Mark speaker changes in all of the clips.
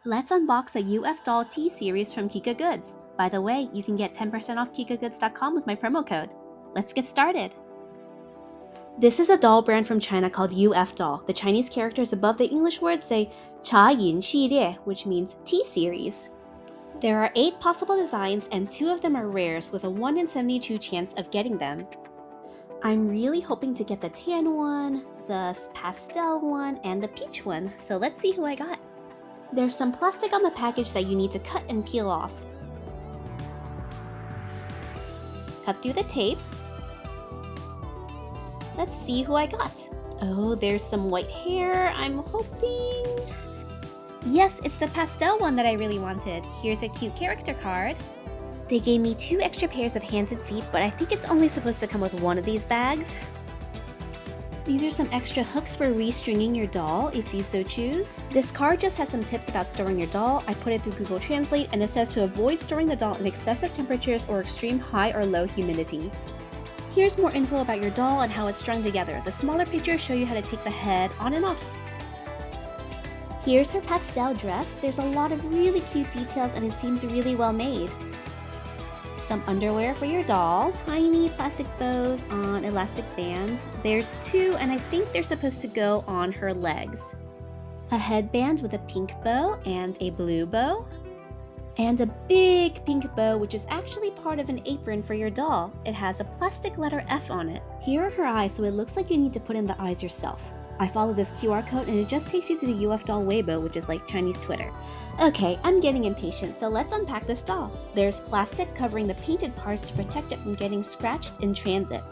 Speaker 1: Let's unbox the UF Doll T series from Kika Goods. By the way, you can get 10% off kikagoods.com with my promo code. Let's get started! This is a doll brand from China called UF Doll. The Chinese characters above the English words say 茶饮系列, which means T series. There are 8 possible designs and 2 of them are rares with a 1 in 72 chance of getting them. I'm really hoping to get the tan one, the pastel one, and the peach one, so let's see who I got. There's some plastic on the package that you need to cut and peel off. Cut through the tape. Let's see who I got. Oh, there's some white hair. I'm hoping... Yes, it's the pastel one that I really wanted. Here's a cute character card. They gave me 2 extra pairs of hands and feet, but I think it's only supposed to come with one of these bags. These are some extra hooks for restringing your doll, if you so choose. This card just has some tips about storing your doll. I put it through Google Translate, and it says to avoid storing the doll in excessive temperatures or extreme high or low humidity. Here's more info about your doll and how it's strung together. The smaller pictures show you how to take the head on and off. Here's her pastel dress. There's a lot of really cute details and it seems really well made. Some underwear for your doll, tiny plastic bows on elastic bands. There's 2 and I think they're supposed to go on her legs. A headband with a pink bow and a blue bow. And a big pink bow which is actually part of an apron for your doll. It has a plastic letter F on it. Here are her eyes, so it looks like you need to put in the eyes yourself. I follow this QR code and it just takes you to the UF Doll Weibo, which is like Chinese Twitter. Okay, I'm getting impatient, so let's unpack this doll. There's plastic covering the painted parts to protect it from getting scratched in transit.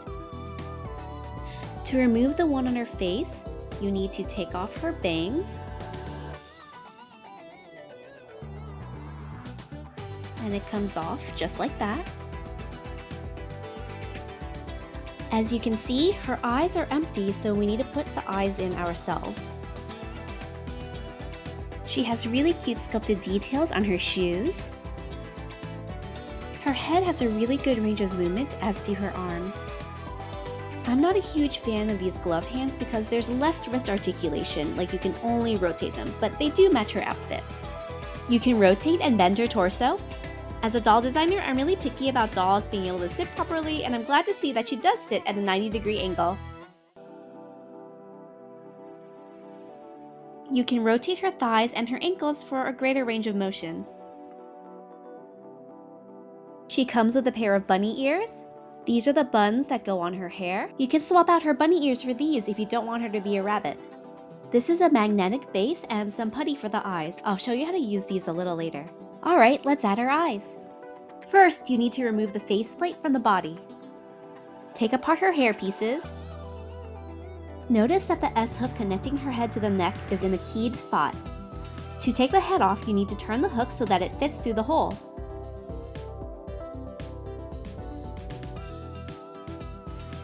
Speaker 1: To remove the one on her face, you need to take off her bangs. And it comes off just like that. As you can see, her eyes are empty, so we need to put the eyes in ourselves. She has really cute sculpted details on her shoes. Her head has a really good range of movement, as do her arms. I'm not a huge fan of these glove hands because there's less wrist articulation, like you can only rotate them, but they do match her outfit. You can rotate and bend her torso. As a doll designer, I'm really picky about dolls being able to sit properly, and I'm glad to see that she does sit at a 90-degree angle. You can rotate her thighs and her ankles for a greater range of motion. She comes with a pair of bunny ears. These are the buns that go on her hair. You can swap out her bunny ears for these if you don't want her to be a rabbit. This is a magnetic base and some putty for the eyes. I'll show you how to use these a little later. Alright, let's add her eyes. First, you need to remove the faceplate from the body. Take apart her hair pieces. Notice that the S-hook connecting her head to the neck is in a keyed spot. To take the head off, you need to turn the hook so that it fits through the hole.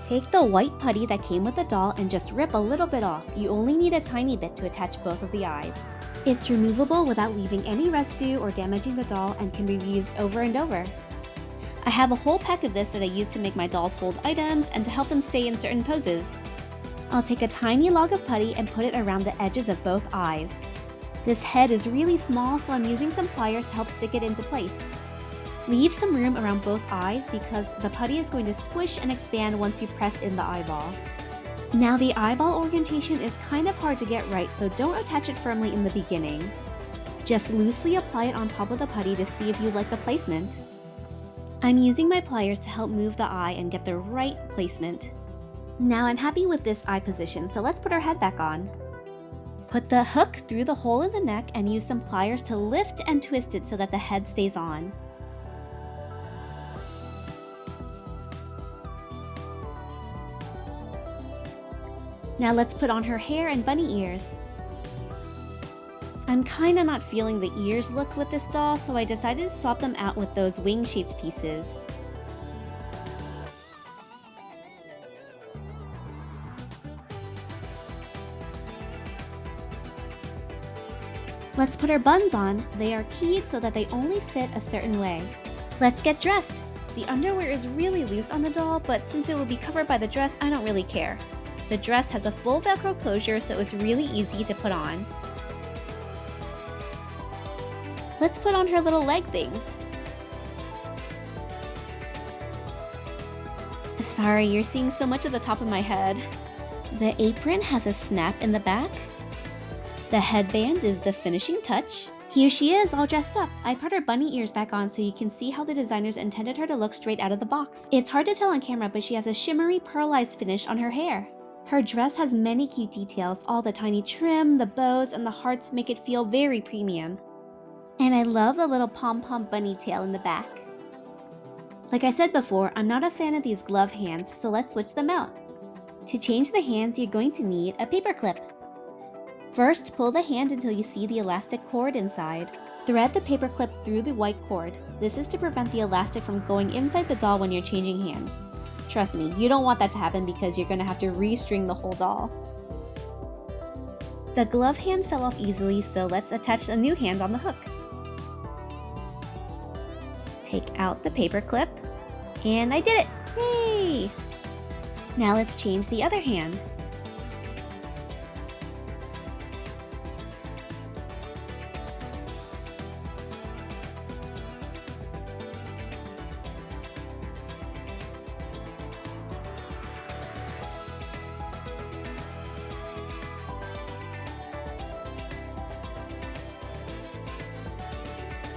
Speaker 1: Take the white putty that came with the doll and just rip a little bit off. You only need a tiny bit to attach both of the eyes. It's removable without leaving any residue or damaging the doll and can be reused over and over. I have a whole pack of this that I use to make my dolls hold items and to help them stay in certain poses. I'll take a tiny log of putty and put it around the edges of both eyes. This head is really small, so I'm using some pliers to help stick it into place. Leave some room around both eyes because the putty is going to squish and expand once you press in the eyeball. Now the eyeball orientation is kind of hard to get right, so don't attach it firmly in the beginning. Just loosely apply it on top of the putty to see if you like the placement. I'm using my pliers to help move the eye and get the right placement. Now I'm happy with this eye position, so let's put our head back on. Put the hook through the hole in the neck and use some pliers to lift and twist it so that the head stays on. Now let's put on her hair and bunny ears. I'm kinda not feeling the ears look with this doll, so I decided to swap them out with those wing-shaped pieces. Let's put her buns on. They are keyed so that they only fit a certain way. Let's get dressed. The underwear is really loose on the doll, but since it will be covered by the dress, I don't really care. The dress has a full Velcro closure, so it's really easy to put on. Let's put on her little leg things. Sorry, you're seeing so much of the top of my head. The apron has a snap in the back. The headband is the finishing touch. Here she is, all dressed up. I put her bunny ears back on so you can see how the designers intended her to look straight out of the box. It's hard to tell on camera, but she has a shimmery pearlized finish on her hair. Her dress has many cute details. All the tiny trim, the bows, and the hearts make it feel very premium. And I love the little pom-pom bunny tail in the back. Like I said before, I'm not a fan of these glove hands, so let's switch them out. To change the hands, you're going to need a paper clip. First, pull the hand until you see the elastic cord inside. Thread the paper clip through the white cord. This is to prevent the elastic from going inside the doll when you're changing hands. Trust me, you don't want that to happen because you're going to have to restring the whole doll. The glove hand fell off easily, so let's attach a new hand on the hook. Take out the paper clip, and I did it! Yay! Now let's change the other hand.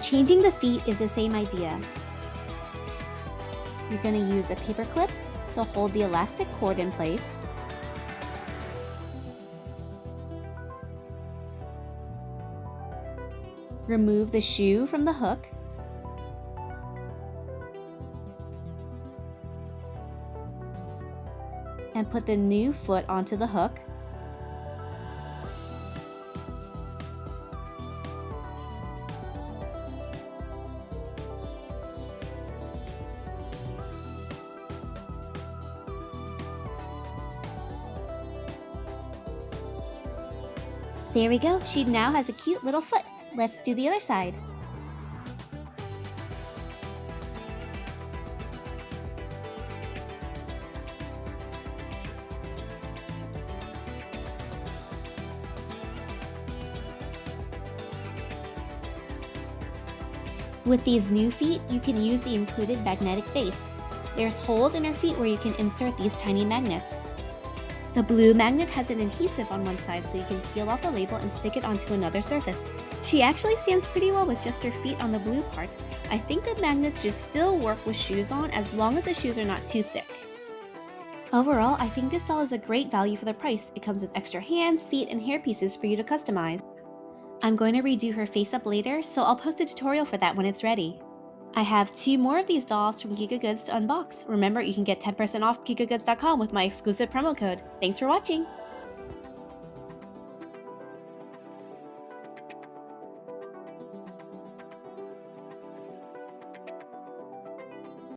Speaker 1: Changing the feet is the same idea. You're going to use a paper clip to hold the elastic cord in place. Remove the shoe from the hook. And put the new foot onto the hook. There we go, she now has a cute little foot. Let's do the other side. With these new feet, you can use the included magnetic base. There's holes in her feet where you can insert these tiny magnets. The blue magnet has an adhesive on one side so you can peel off the label and stick it onto another surface. She actually stands pretty well with just her feet on the blue part. I think the magnets should still work with shoes on as long as the shoes are not too thick. Overall, I think this doll is a great value for the price. It comes with extra hands, feet, and hair pieces for you to customize. I'm going to redo her face up later, so I'll post a tutorial for that when it's ready. I have 2 more of these dolls from Kika Goods to unbox. Remember, you can get 10% off KikaGoods.com with my exclusive promo code. Thanks for watching!